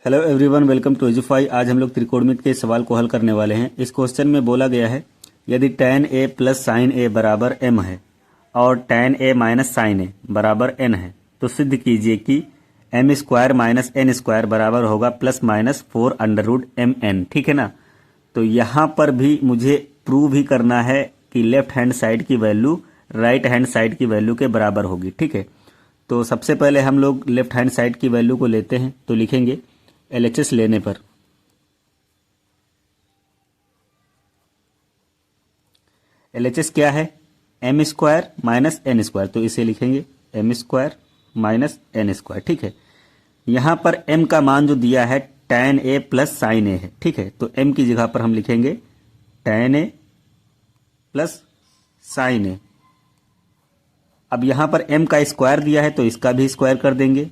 Hello everyone, welcome to Edufy. आज हम लोग त्रिकोणमिति के सवाल को हल करने वाले हैं। इस क्वेश्चन में बोला गया है यदि tan a plus sine a बराबर m है और tan a minus sine a बराबर n है तो सिद्ध कीजिए कि m square minus n square बराबर होगा plus minus 4 under root M N. ठीक है ना। तो यहाँ पर भी मुझे प्रूव ही करना है कि लेफ्ट हैंड साइड की वैल्यू राइट हैंड साइड की वैल्यू के बराबर होगी। ठीक है। तो सबसे पहले हम लोग लेफ्ट हैंड साइड की वैल्यू को लेते हैं तो लिखेंगे LHS लेने पर LHS क्या है, m square minus n square. तो इसे लिखेंगे m square minus n square. ठीक है। यहां पर m का मान जो दिया है tan a plus sine a है। ठीक है। तो m की जगह पर हम लिखेंगे tan a plus sine a। अब यहां पर m का स्क्वायर दिया है तो इसका भी स्क्वायर कर देंगे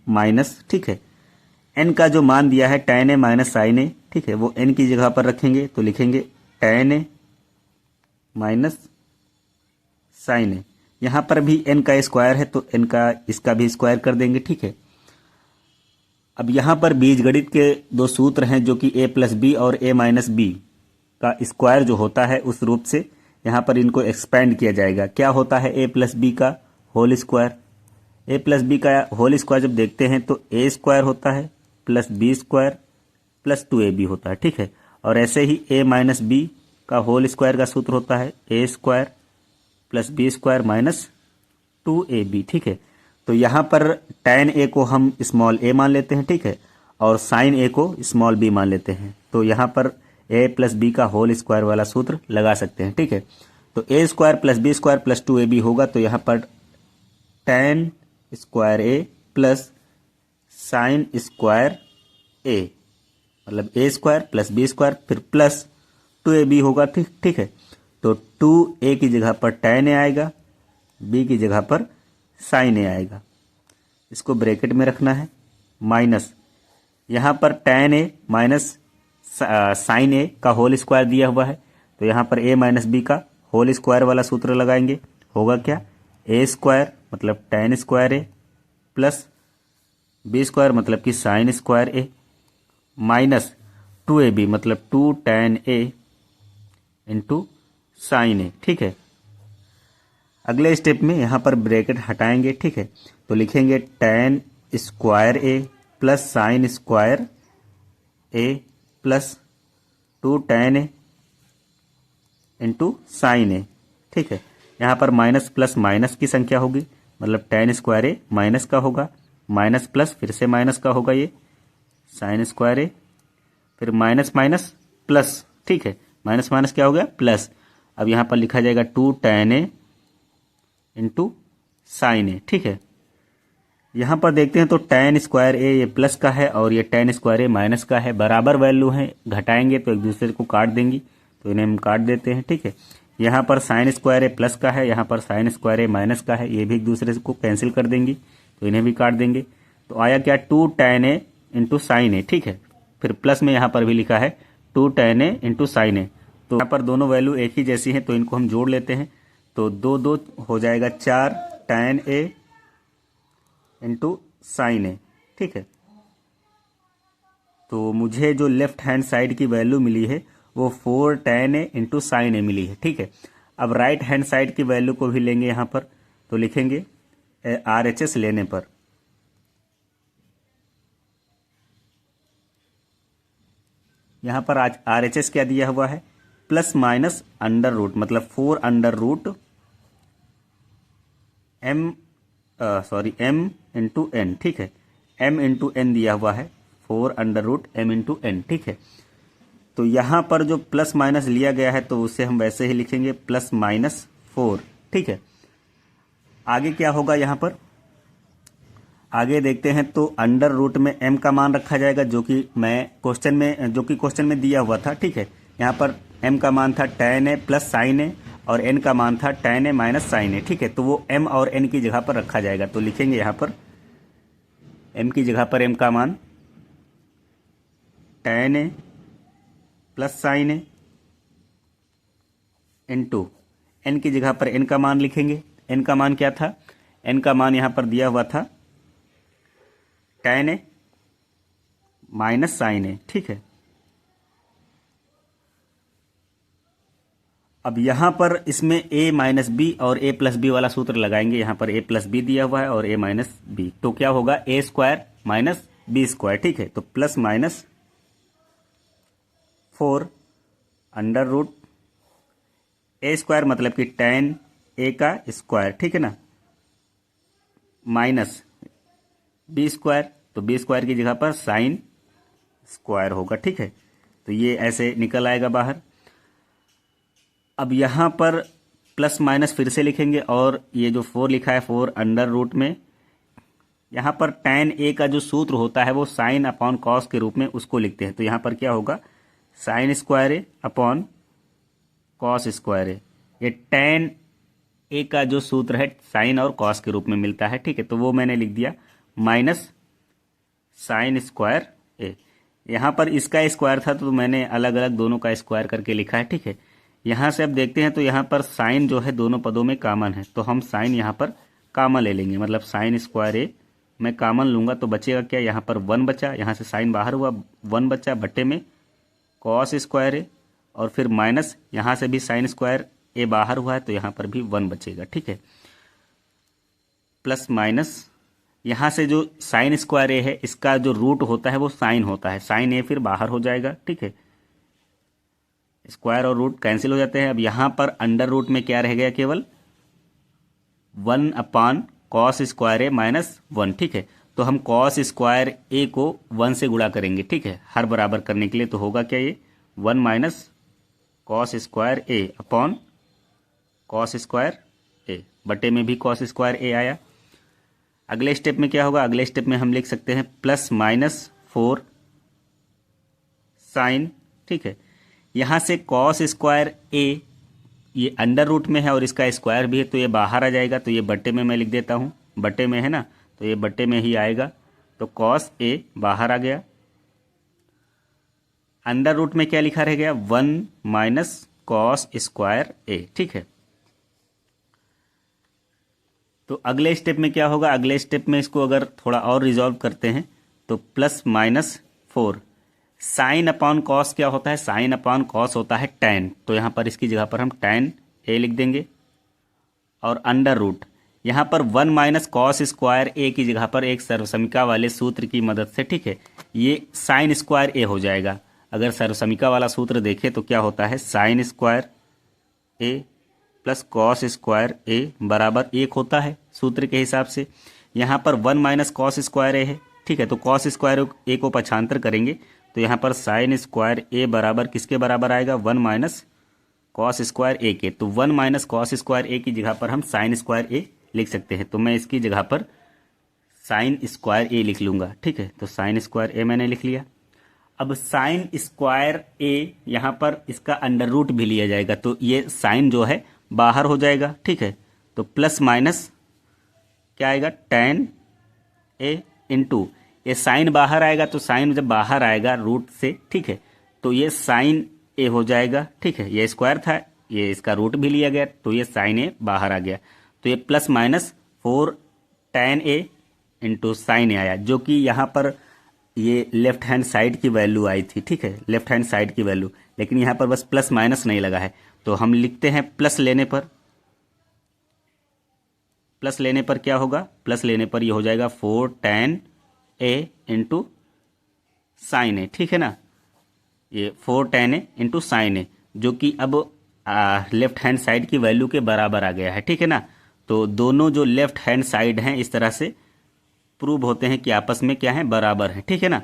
माइनस। ठीक है। n का जो मान दिया है tan a minus sine a, ठीक है, वो n की जगह पर रखेंगे तो लिखेंगे tan a minus sine a। यहां पर भी n का स्क्वायर है तो n का इसका भी स्क्वायर कर देंगे। ठीक है। अब यहां पर बीजगणित के दो सूत्र हैं जो कि a प्लस बी और a माइनस बी का स्क्वायर जो होता है उस रूप से यहां पर इनको एक्सपेंड किया जाएगा। क्या होता है a प्लस बी का whole square. a plus B का होल स्क्वायर जब देखते हैं तो a स्क्वायर होता है plus B square plus 2ab होता है। ठीक है। और ऐसे ही a माइनस बी का होल स्क्वायर का सूत्र होता है a square plus B square minus 2ab। ठीक है। तो यहाँ पर tan a को हम स्मॉल a मान लेते हैं। ठीक है। और साइन a को स्मॉल b मान लेते हैं। तो यहाँ पर a प्लस बी का होल स्क्वायर वाला सूत्र लगा सकते हैं। ठीक है। तो a square plus B square plus 2ab होगा। तो यहाँ पर tan square a plus sine square a मतलब a square plus B square फिर प्लस 2ab होगा। ठीक ठीक है। तो 2a की जगह पर tan a आएगा, b की जगह पर साइन a आएगा। इसको ब्रैकेट में रखना है माइनस यहाँ पर tan a minus sine a का होल स्क्वायर दिया हुआ है तो यहाँ पर a माइनस बी का होल स्क्वायर वाला सूत्र लगाएंगे। होगा क्या, a स्क्वायर मतलब tan square a plus B square मतलब कि sign square a minus 2ab मतलब 2 tan a into sine a। ठीक है। अगले स्टेप में यहाँ पर ब्रैकेट हटाएंगे। ठीक है। तो लिखेंगे tan square a plus sine square a plus 2 tan a into sine a। ठीक है। यहाँ पर माइनस प्लस माइनस की संख्या होगी मतलब tan स्क्वायर a माइनस का होगा, माइनस प्लस फिर से माइनस का होगा ये साइन स्क्वायर a फिर माइनस माइनस प्लस। ठीक है। माइनस माइनस क्या हो गया प्लस। अब यहाँ पर लिखा जाएगा 2 tan a into sine a। ठीक है। यहाँ पर देखते हैं तो tan स्क्वायर a ये प्लस का है और ये tan स्क्वायर a माइनस का है। बराबर वैल्यू है, घटाएंगे तो एक दूसरे को काट देंगी तो इन्हें हम काट देते हैं। ठीक है। यहाँ पर साइन स्क्वायर a प्लस का है, यहाँ पर साइन स्क्वायर a माइनस का है, ये भी एक दूसरे को कैंसिल कर देंगी तो इन्हें भी काट देंगे। तो आया क्या 2 tan a into sine a। ठीक है। फिर प्लस में यहाँ पर भी लिखा है 2 tan a into sine a। तो यहाँ पर दोनों वैल्यू एक ही जैसी हैं तो इनको हम जोड़ लेते हैं तो 2 2 हो जाएगा 4 tan a into sine a। ठीक है। तो मुझे जो लेफ्ट हैंड साइड की वैल्यू मिली है वो 4 tan a into sine a मिली है। ठीक है। अब राइट हैंड साइड की वैल्यू को भी लेंगे यहाँ पर तो लिखेंगे RHS लेने पर यहाँ पर आज RHS क्या दिया हुआ है प्लस माइनस अंडर रूट मतलब 4 under root m into n। ठीक है। m इंटू n दिया हुआ है 4 under root m into n। ठीक है। तो यहाँ पर जो प्लस माइनस लिया गया है तो उसे हम वैसे ही लिखेंगे प्लस माइनस 4। ठीक है। आगे क्या होगा यहाँ पर आगे देखते हैं तो अंडर रूट में m का मान रखा जाएगा जो कि क्वेश्चन में दिया हुआ था। ठीक है। यहाँ पर m का मान था tan a plus sine a और n का मान था tan a minus sine a। ठीक है। तो वो m और n की जगह पर रखा जाएगा तो लिखेंगे यहाँ पर m की जगह पर m का मान tan a plus sine a into n की जगह पर n का मान लिखेंगे। n का मान क्या था, n का मान यहाँ पर दिया हुआ था tan a माइनस साइन ए, ठीक है। अब यहां पर इसमें a माइनस बी और a प्लस बी वाला सूत्र लगाएंगे। यहां पर a प्लस बी दिया हुआ है और a माइनस बी, तो क्या होगा a square minus B square, ठीक है। तो plus minus 4 under root a square मतलब कि tan a का स्क्वायर, ठीक है ना, माइनस बी स्क्वायर, तो बी स्क्वायर की जगह पर साइन स्क्वायर होगा, ठीक है। तो ये ऐसे निकल आएगा बाहर। अब यहाँ पर प्लस माइनस फिर से लिखेंगे और ये जो 4 लिखा है 4 अंडर रूट में, यहाँ पर tan a का जो सूत्र होता है वो साइन अपॉन कॉस के रूप में उसको लिखते हैं। तो यहाँ पर क्या होगा साइन स्क्वायर ए अपॉन कॉस स्क्वायर ए। ये tan a का जो सूत्र है साइन और कॉस के रूप में मिलता है, ठीक है। तो वो मैंने लिख दिया माइनस साइन स्क्वायर ए। यहाँ पर इसका स्क्वायर था तो मैंने अलग अलग दोनों का स्क्वायर करके लिखा है, ठीक है। यहाँ से अब देखते हैं तो यहाँ पर साइन जो है दोनों पदों में कॉमन है, तो हम साइन यहाँ पर कॉमन ले लेंगे, मतलब साइन स्क्वायर ए मैं कॉमन लूंगा तो बचेगा क्या, यहाँ पर 1 बचा, यहाँ से साइन बाहर हुआ 1 बचा, बट्टे में कॉस स्क्वायर ए और फिर माइनस यहाँ से भी साइन स्क्वायर ए बाहर हुआ है तो यहाँ पर भी 1 बचेगा, ठीक है। प्लस माइनस यहाँ से जो साइन स्क्वायर ए है इसका जो रूट होता है वो साइन होता है, साइन ए फिर बाहर हो जाएगा, ठीक है। स्क्वायर और रूट कैंसिल हो जाते हैं। अब यहाँ पर अंडर रूट में क्या रह गया, केवल 1 अपान कॉस स्क्वायर ए माइनस 1, ठीक है। तो हम कॉस स्क्वायर ए को 1 से गुणा करेंगे, ठीक है, हर बराबर करने के लिए। तो होगा क्या ये 1 माइनस कॉस स्क्वायर ए अपॉन कॉस स्क्वायर ए, बटे में भी कॉस स्क्वायर ए आया। अगले स्टेप में क्या होगा, अगले स्टेप में हम लिख सकते हैं प्लस माइनस 4 साइन, ठीक है। यहाँ से कॉस स्क्वायर ए ये अंडर रूट में है और इसका स्क्वायर भी है तो ये बाहर आ जाएगा, तो ये बट्टे में मैं लिख देता हूँ, बट्टे में है ना, तो ये बट्टे में ही आएगा। तो कॉस ए बाहर आ गया, अंडर रूट में क्या लिखा रह गया 1 माइनस कॉस स्क्वायर ए, ठीक है। तो अगले स्टेप में क्या होगा, अगले स्टेप में इसको अगर थोड़ा और रिजॉल्व करते हैं तो plus minus 4 sine upon cos क्या होता है, साइन अपॉन कॉस होता है tan, तो यहाँ पर इसकी जगह पर हम tan a लिख देंगे और अंडर रूट यहाँ पर 1 माइनस कॉस स्क्वायर ए की जगह पर एक सर्वसमिका वाले सूत्र की मदद से, ठीक है, ये साइन स्क्वायर ए हो जाएगा। अगर सर्वसमिका वाला सूत्र देखें तो क्या होता है साइन स्क्वायर ए प्लस कॉस स्क्वायर ए बराबर 1 होता है सूत्र के हिसाब से। यहाँ पर 1 माइनस कॉस स्क्वायर ए है, ठीक है, तो कॉस स्क्वायर ए को पक्षांतर करेंगे तो यहाँ पर साइन स्क्वायर ए बराबर किसके बराबर आएगा 1 माइनस कॉस स्क्वायर ए के। तो 1 माइनस कॉस स्क्वायर ए की जगह पर हम साइन स्क्वायर ए लिख सकते हैं, तो मैं इसकी जगह पर साइन स्क्वायर ए लिख लूंगा, ठीक है। तो साइन स्क्वायर ए मैंने लिख लिया। अब साइन स्क्वायर ए यहाँ पर इसका अंडर रूट भी लिया जाएगा तो ये साइन जो है बाहर हो जाएगा, ठीक है। तो प्लस माइनस क्या आएगा tan ए इंटू ये साइन बाहर आएगा, तो साइन जब बाहर आएगा रूट से, ठीक है, तो ये साइन ए हो जाएगा, ठीक है। ये स्क्वायर था, ये इसका रूट भी लिया गया तो ये साइन ए बाहर आ गया, तो ये प्लस माइनस 4 tan ए इंटू साइन ए आया, जो कि यहाँ पर ये लेफ्ट हैंड साइड की वैल्यू आई थी, ठीक है, लेफ्ट हैंड साइड की वैल्यू, लेकिन यहाँ पर बस प्लस माइनस नहीं लगा है तो हम लिखते हैं प्लस लेने पर, प्लस लेने पर क्या होगा, प्लस लेने पर ये हो जाएगा 4 tan ए इंटू साइन ए, ठीक है ना, ये 4 tan ए इंटू साइन ए, जो कि अब लेफ्ट हैंड साइड की वैल्यू के बराबर आ गया है, ठीक है ना। तो दोनों जो लेफ्ट हैंड साइड हैं इस तरह से प्रूव होते हैं कि आपस में क्या है बराबर है, ठीक है ना।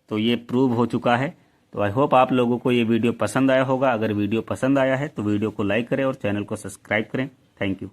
तो ये प्रूव हो चुका है। तो आई होप आप लोगों को ये वीडियो पसंद आया होगा। अगर वीडियो पसंद आया है तो वीडियो को लाइक करें और चैनल को सब्सक्राइब करें। Thank you.